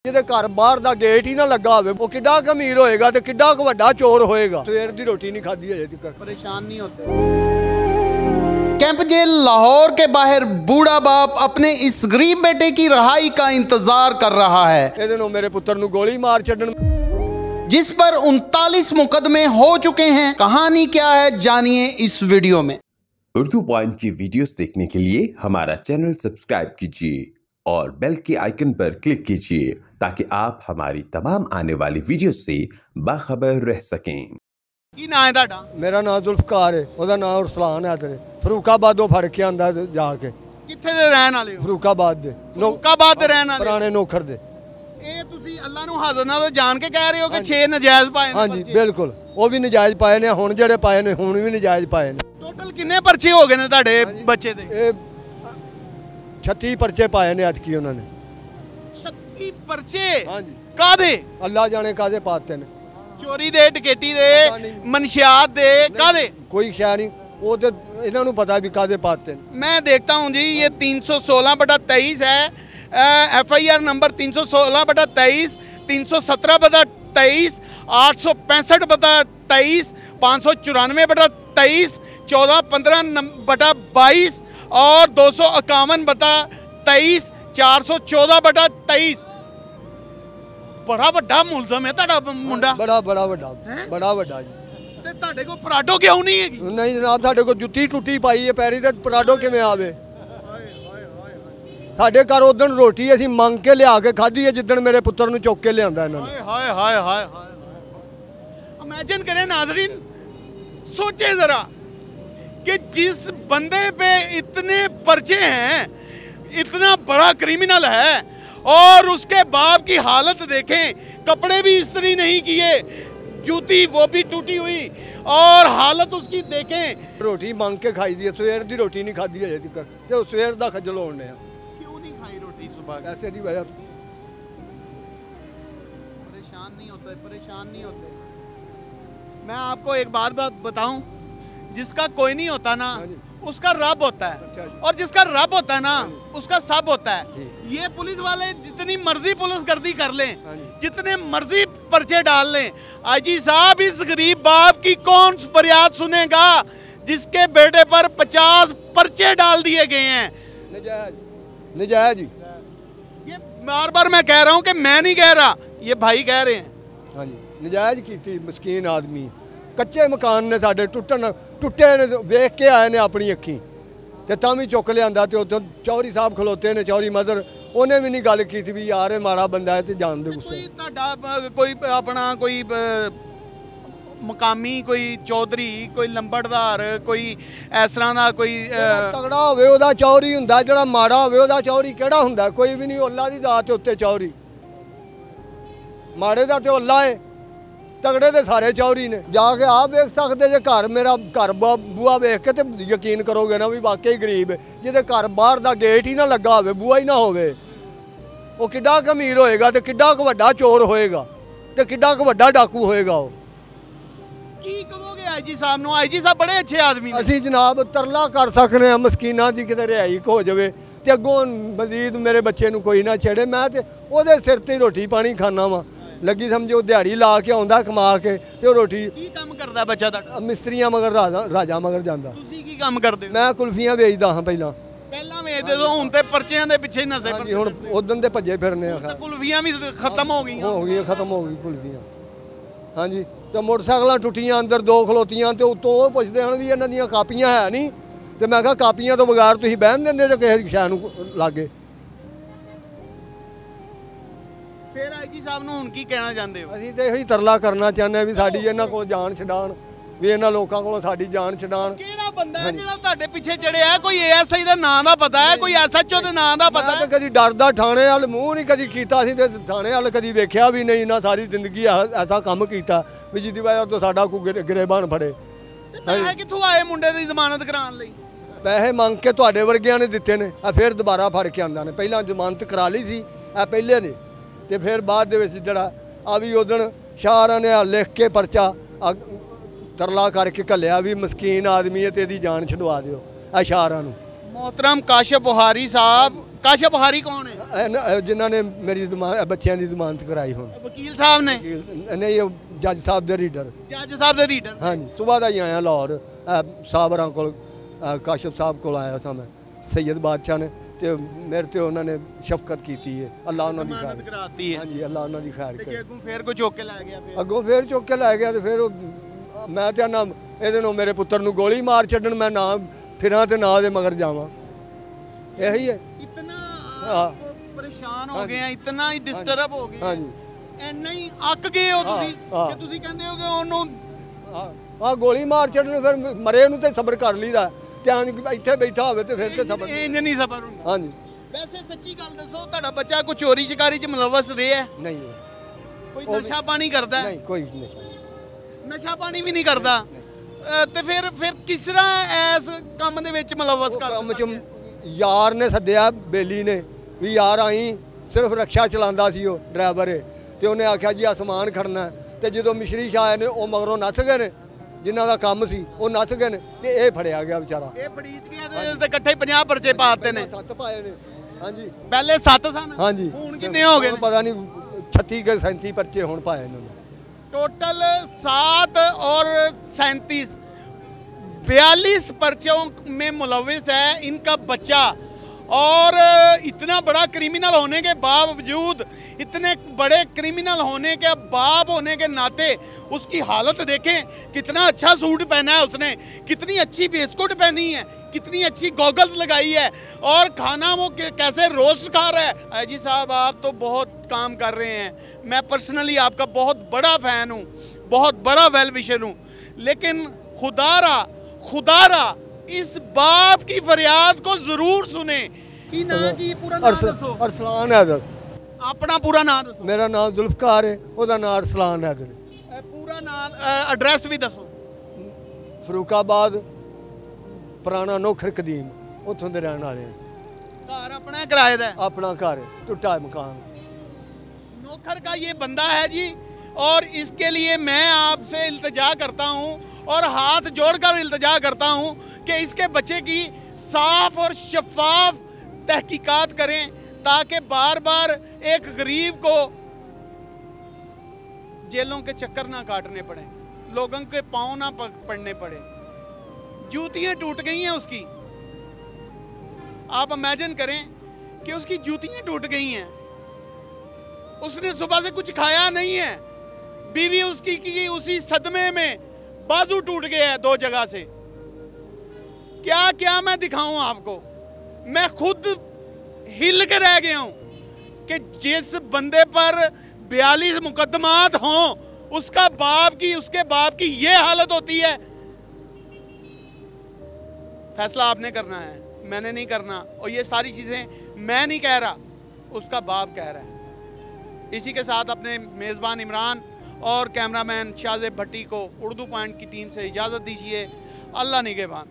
ਜਿਹਦੇ ਘਰ ਬਾਹਰ ਦਾ ਗੇਟ ਹੀ ਨਾ ਲੱਗਾ ਹੋਵੇ ਉਹ ਕਿੱਡਾ ਕੁ ਅਮੀਰ ਹੋਏਗਾ ਤੇ ਕਿੱਡਾ ਕੁ ਵੱਡਾ ਚੋਰ ਹੋਏਗਾ। ਸਵੇਰ ਦੀ ਰੋਟੀ नहीं खाधी अजे तक। परेशान नहीं होते। कैंप जेल लाहौर के बाहर बूढ़ा बाप अपने इस गरीब बेटे की रहाई का इंतजार कर रहा है। ਇਹਦੇ ਨੂੰ ਮੇਰੇ ਪੁੱਤਰ ਨੂੰ ਗੋਲੀ ਮਾਰ ਛੱਡਣ जिस पर 39 मुकदमे हो चुके हैं। कहानी क्या है जानिए इस वीडियो में। उर्दू पॉइंट की वीडियोस देखने के लिए हमारा चैनल सब्सक्राइब कीजिए और बेल के आइकन पर क्लिक कीजिए ताकि आप हमारी तमाम आने वाली वीडियो से बाखबर रह सकें। की नाम है ਤੁਹਾਡਾ? ਮੇਰਾ ਨਾਮ ਜ਼ੁਲਫਕਾਰ ਹੈ, ਉਹਦਾ ਨਾਮ ਉਰਸਲਾਨ ਹੈ। ਤੇਰੇ ਫਰੂਕਾਬਾਦੋਂ ਫੜ ਕੇ ਆਂਦਾ ਜਾ ਕੇ। ਕਿੱਥੇ ਦੇ ਰਹਿਣ ਵਾਲੇ ਹੋ? ਫਰੂਕਾਬਾਦ ਦੇ। ਫਰੂਕਾਬਾਦ ਦੇ ਰਹਿਣ ਵਾਲੇ ਪੁਰਾਣੇ ਨੌਕਰ ਦੇ। ਇਹ ਤੁਸੀਂ ਅੱਲਾ ਨੂੰ ਹਾਜ਼ਰ ਨਾਲ ਜਾਣ ਕੇ ਕਹਿ ਰਹੇ ਹੋ ਕਿ 6 ਨਜਾਇਜ਼ ਪਾਏ ਨੇ? ਹਾਂਜੀ ਬਿਲਕੁਲ, ਉਹ ਵੀ ਨਜਾਇਜ਼ ਪਾਏ ਨੇ, ਹੁਣ ਜਿਹੜੇ ਪਾਏ ਨੇ ਹੁਣ ਵੀ ਨਜਾਇਜ਼ ਪਾਏ ਨੇ। ਟੋਟਲ ਕਿੰਨੇ ਪਰਚੇ ਹੋ ਗਏ ਨੇ ਤੁਹਾਡੇ ਬੱਚੇ ਦੇ? ਇਹ 36 ਪਰਚੇ ਪਾਏ ਨੇ ਅੱਜ ਕੀ ਉਹਨਾਂ ਨੇ। 36 ਪਰਚੇ? ਹਾਂਜੀ। ਕਾਦੇ? ਅੱਲਾ ਜਾਣੇ ਕਾਦੇ ਪਾਤੇ ਨੇ। ਚੋਰੀ ਦੇ, ਡਕੈਤੀ ਦੇ, ਮਨਸ਼ਿਆਤ ਦੇ, ਕਾਦੇ? कोई शय नहीं, वो तो इन्होंने पता भी कादे पाते हैं। मैं देखता हूँ जी ये 316/23 है, FIR नंबर 316/23, 317/23, 865/23, 594/23, 1415/22 और 251/23, 414/23। बड़ा वड्डा मुलजम है ਤੁਹਾਡਾ ਮੁੰਡਾ। बड़ा वड्डा जी। ਤੇ ਤੁਹਾਡੇ ਕੋਲ ਪਰਾਡੋ ਕਿਉਂ ਨਹੀਂ ਹੈਗੀ? नहीं जनाब, साढ़े को जुत्ती टुट्टी पाई है पैरी ते पराडो किवें आवे। साढ़े घर उदण रोटी असीं मंग के लिया के खाधी है जिदण मेरे पुत्र नूं चुक के लिआंदा इन्हां ने। हाय हाय हाय हाय। इमेजिन करें नाजरीन, सोचे जरा कि जिस बंदे पे इतने पर्चे हैं, इतना बड़ा क्रिमिनल है और उसके बाप की हालत देखें, कपड़े भी इस्त्री नहीं किए, जूती वो भी टूटी हुई और हालत उसकी देखें। रोटी मंग के खाई दी है, सवेर दी रोटी नहीं खाधी अजे तक ते सवेर दा खज्जल होने आ। क्यों नहीं खाई रोटी सुबह? ऐसे दी वजह परेशान नहीं होते, परेशान नहीं होते। मैं आपको एक बात बताऊं, जिसका कोई नहीं होता ना उसका रब होता है। अच्छा। और जिसका रब होता है ना उसका सब होता है। ये पुलिस वाले जितनी मर्जी पुलिस गर्दी कर लें, जितने मर्जी पर्चे डाल लें, आईजी साहब इस गरीब बाप की कौन फरियाद सुनेगा जिसके बेटे पर 50 पर्चे डाल दिए गए हैं? नजायज जी। ये बार बार मैं कह रहा हूं कि मैं नहीं कह रहा, ये भाई कह रहे हैं। हाँ जी, नजायज की मस्कीन आदमी। कच्चे मकान ने साडे टुटे ने वेख के आए ने अपनी अखी ते तां भी चुक लिआंदा ते उधर चौधरी साहब खलोते ने, चौधरी मदर, उन्हें भी नहीं गल की थी भी यार ये माड़ा बंदा है ते जान दे गुस्से। कोई अपना कोई मकामी, कोई चौधरी, कोई लंबड़दार, कोई इस तरह का कोई तगड़ा होवे ओदा चौधरी हुंदा, जेड़ा माड़ा होवे ओदा चौधरी केड़ा हुंदा? कोई भी नहीं। अल्लाह दी दात उत्ते चौधरी, माड़े दा ते अल्लाह है, तगड़े दे सारे चौधरी ने। जाके आप देख सकते जे घर, मेरा घर बूआ वेख के ते यकीन करोगे ना भी वाकई गरीब है। जिहदे घर बाहर दा गेट ही ना लगा होवे, बूआ ही ना होवे, वो किड्डा क अमीर होएगा ते किड्डा क वड्डा चोर होएगा ते किड्डा क वड्डा डाकू होएगा। वो की कहोगे आईजी साहब नूं? आईजी साहब बड़े अच्छे आदमी ने। असीं जनाब तरला कर सकने हैं मस्कीनां दी किते रिहाई हो जावे ते अगों मजीद मेरे बच्चे नूं कोई ना छेड़े। मैं ते ओहदे सिर ते रोटी पानी खाना वा, लगी समझो दिहाड़ी ला के आउंदा कमा के ते रोटी। की काम करदा बच्चा तुहाडा? मिस्त्रियां मगर राजा मगर जांदा। तुसीं की काम करदे हो? मैं कुल्फियां बेचदा हां पहिलां वेचदे हो, हुण ते पर्चियां दे पिछे ही नसे। जी हुण उदन दे भज्जे फिरने आ। कुल्फियां भी खत्म हो गई खत्म हो गई कुल्फियां। हाँ जी, ते मोटरसाइकिलां टुटियां अंदर दो खलोतियां ते उत्तों ओह पुछदे हन भी इन्हां दियां कापियां है नहीं ते मैं कहा कापियां तो बगैर तुसीं बहन दिंदे जे किसे शै नूं लागे। फिर आईजी साहब नूं हुण की कहना चाहते हो? ਅਸੀਂ ਤੇ ਇਹੀ ਤਰਲਾ ਕਰਨਾ ਚਾਹੁੰਦੇ ਵੀ ਸਾਡੀ ਇਹਨਾਂ ਕੋਲ ਜਾਨ ਛਡਾਣ, ਵੀ ਇਹਨਾਂ ਲੋਕਾਂ ਕੋਲੋਂ ਸਾਡੀ ਜਾਨ ਛਡਾਣ। ਕਿਹੜਾ ਬੰਦਾ ਹੈ ਜਿਹੜਾ ਤੁਹਾਡੇ ਪਿੱਛੇ ਚੜਿਆ? ਕੋਈ ASI ਦਾ ਨਾਂ ਦਾ ਪਤਾ ਹੈ? ਕੋਈ SHO ਦੇ ਨਾਂ ਦਾ ਪਤਾ ਮੈਂ ਹੈ? ਤਾਂ ਕਦੀ ਡਰਦਾ ਥਾਣੇ ਵੱਲ ਮੂੰਹ ਨਹੀਂ ਕਦੀ ਕੀਤਾ ਸੀ ਤੇ ਥਾਣੇ ਵੱਲ ਕਦੀ ਵੇਖਿਆ ਵੀ ਨਹੀਂ ਨਾ। ਸਾਰੀ ਜ਼ਿੰਦਗੀ ਐਸਾ ਕੰਮ ਕੀਤਾ ਵੀ ਜਿਹਦੀ ਵਜ੍ਹਾ ਤੋਂ ਸਾਡਾ ਕੋਈ ਗਰੇਬਾਨ ਫੜੇ। ਪੈਸੇ ਕਿੱਥੋਂ ਆਏ ਮੁੰਡੇ ਦੀ ਜ਼ਮਾਨਤ ਕਰਾਉਣ ਲਈ? ਪੈਸੇ ਮੰਗ ਕੇ ਤੁਹਾਡੇ ਵਰਗਿਆਂ ਨੇ ਦਿੱਤੇ ਨੇ। ਆ ਫਿਰ ਦੁਬਾਰਾ ਫੜ ਕੇ ਆਂਦਾ ਨੇ। ਪਹਿਲਾਂ ਜ਼ਮਾਨਤ ਕਰਾ ਲਈ ਸੀ ਆ ਪਹਿਲੇ ਨੇ ਤੇ ਫਿਰ ਬਾਅਦ ਦੇ ਵਿੱਚ ਜਿਹੜਾ ਆ ਵੀ ਉਦਣ ਸ਼ਾਹਰਾਂ ਨੇ ਲਿਖ ਕੇ ਪਰਚਾ ਤਰਲਾ करके घलिया भी मस्कीन आदमी है तो जान छुड़वा दियो। आ शाहरां नूं। मोहतरम काशिफ बुहारी साहब काशिफ हारी कौन है? जिन्हों ने मेरी बच्चों की जमानत कराई हूँ वकील साहब ने? नहीं, जज साहब के रीडर। जज साहब के रीडर? हाँ जी, सुबह का ही आया लाहौर साहबरा को, काशिफ साहब को आया था मैं, सैयद बादशाह ने, तो मेरे ते उन्होंने शफकत की है। अल्लाह उन्होंने जमानत कराती है। हाँ जी, अल्लाह उन्होंने खैर ते करे। अगों फिर कोई चुक के लै गया? अगों फिर चुक के लै गया, तो फिर मैं तो ना ये मेरे पुत्र नूं गोली मार छड्डन, मैं ना फिरां ते ना दे मगर जावां, यही है। इतना हाँ। आप परेशान हो गए हैं, इतना ही डिस्टर्ब हो गए हाँ हैं, जी, ਇੰਨਾ ਹੀ ਅੱਕ ਗਏ ਹੋ ਤੁਸੀਂ ਹਾਂ। ਕਿ ਤੁਸੀਂ ਕਹਿੰਦੇ ਹੋ ਕਿ ਉਹਨੂੰ हाँ गोली मार छड्डन, फिर मरे नूं ते सबर कर लीदा, ਧਿਆਨ ਇੱਥੇ ਬੈਠਾ ਹੋਵੇ ਤੇ ਫਿਰ ਤੇ ਸਬਰ। ਇੰਜ ਨਹੀਂ ਸਬਰ ਹੁੰਦਾ। हाँ जी, ਵੈਸੇ ਸੱਚੀ ਗੱਲ ਦੱਸੋ, ਤੁਹਾਡਾ ਬੱਚਾ ਕੋਈ ਚੋਰੀ ਚਕਾਰੀ 'ਚ ਮੁਲਵਸ ਰਿਹਾ? नहीं ਕੋਈ ਨਸ਼ਾ ਪਾਣੀ ਕਰਦਾ? नहीं कोई नशा नहीं। ਨਸ਼ਾ ਪਾਣੀ ਵੀ ਨਹੀਂ ਕਰਦਾ ਤੇ ਫਿਰ ਕਿਸ ਤਰ੍ਹਾਂ ਇਸ ਕੰਮ ਦੇ ਵਿੱਚ ਮੁਲਵਸ ਉਹ ਕਰ ਕੰਮ ਚ ਯਾਰ ਨੇ ਸੱਦਿਆ, ਬੇਲੀ ਨੇ ਵੀ ਯਾਰ ਆਈ, ਸਿਰਫ ਰਕਸ਼ਾ ਚਲਾਉਂਦਾ ਸੀ ਉਹ ਡਰਾਈਵਰ, ਤੇ ਉਹਨੇ ਆਖਿਆ ਜੀ ਆ ਸਮਾਨ ਖੜਨਾ ਹੈ। ਤੇ ਜਦੋਂ ਮਿਸ਼ਰੀ ਸ਼ਾਹ ਆਏ ਨੇ ਉਹ ਮਗਰੋਂ ਨੱਸ ਗਏ ਨੇ, ਜਿਨ੍ਹਾਂ ਦਾ ਕੰਮ ਸੀ ਉਹ ਨੱਸ ਗਏ ਨੇ, ਤੇ ਇਹ ਫੜਿਆ ਗਿਆ ਵਿਚਾਰਾ। ਇਹ ਫੜੀਚ ਗਿਆ ਤੇ ਇਕੱਠੇ 50 ਪਰਚੇ ਪਾਤੇ ਨੇ? 7 ਪਾਏ ਨੇ। ਹਾਂਜੀ, ਪਹਿਲੇ 7 ਸਨ? ਹਾਂਜੀ। ਹੁਣ ਕਿੰਨੇ ਹੋ ਗਏ? ਪਤਾ ਨਹੀਂ 36 ਕੇ 37 ਪਰਚੇ ਹੁਣ ਪਾਏ ਇਹਨਾਂ ਨੇ। टोटल 7 और 37 42 पर्चों में मुलविस है इनका बच्चा। और इतना बड़ा क्रिमिनल होने के बावजूद, इतने बड़े क्रिमिनल होने के बाप होने के नाते उसकी हालत देखें, कितना अच्छा सूट पहना है उसने, कितनी अच्छी वेस्टकोट पहनी है, कितनी अच्छी गॉगल्स लगाई है, और खाना वो कैसे रोस्ट खा रहा है। जी साहब, आप तो बहुत काम कर रहे हैं, मैं पर्सनली आपका बहुत बड़ा फ़ैन हूँ, बहुत बड़ा वेल विशर हूँ, लेकिन खुदारा इस बाप की फरियाद को ज़रूर सुने। की ना की पूरा नाम दसो? अरसलान हैदर। अपना पूरा नाम दसो? मेरा नाम जुल्फकार है, ਉਹਦਾ ਨਾਮ अरसलान हैदर। पूरा नाम एड्रेस भी दसो? फरूकाबाद, पुराना नौखर कदीम, उत्थों दे रहने वाले। घर अपना किराए दा? अपना घर, टूटा मकान। नौखर का ये बंदा है जी, और इसके लिए मैं आपसे इल्तिजा करता हूँ और हाथ जोड़कर इल्तिजा करता हूँ कि इसके बच्चे की साफ और शफाफ तहकीकात करें, ताकि बार बार एक गरीब को जेलों के चक्कर ना काटने पड़े, लोगों के पाँव ना पड़ने पड़े। जूतियाँ टूट गई हैं उसकी, आप इमेजिन करें कि उसकी जूतियाँ टूट गई हैं, उसने सुबह से कुछ खाया नहीं है, बीवी उसकी की उसी सदमे में बाजू टूट गया है 2 जगह से। क्या क्या मैं दिखाऊं आपको, मैं खुद हिल के रह गया हूं कि जिस बंदे पर 42 मुकदमात हों, उसके बाप की ये हालत होती है। फैसला आपने करना है, मैंने नहीं करना, और ये सारी चीज़ें मैं नहीं कह रहा, उसका बाप कह रहा है। इसी के साथ अपने मेज़बान इमरान और कैमरामैन शाहज़ेब भट्टी को उर्दू पॉइंट की टीम से इजाज़त दीजिए। अल्लाह निगहबान।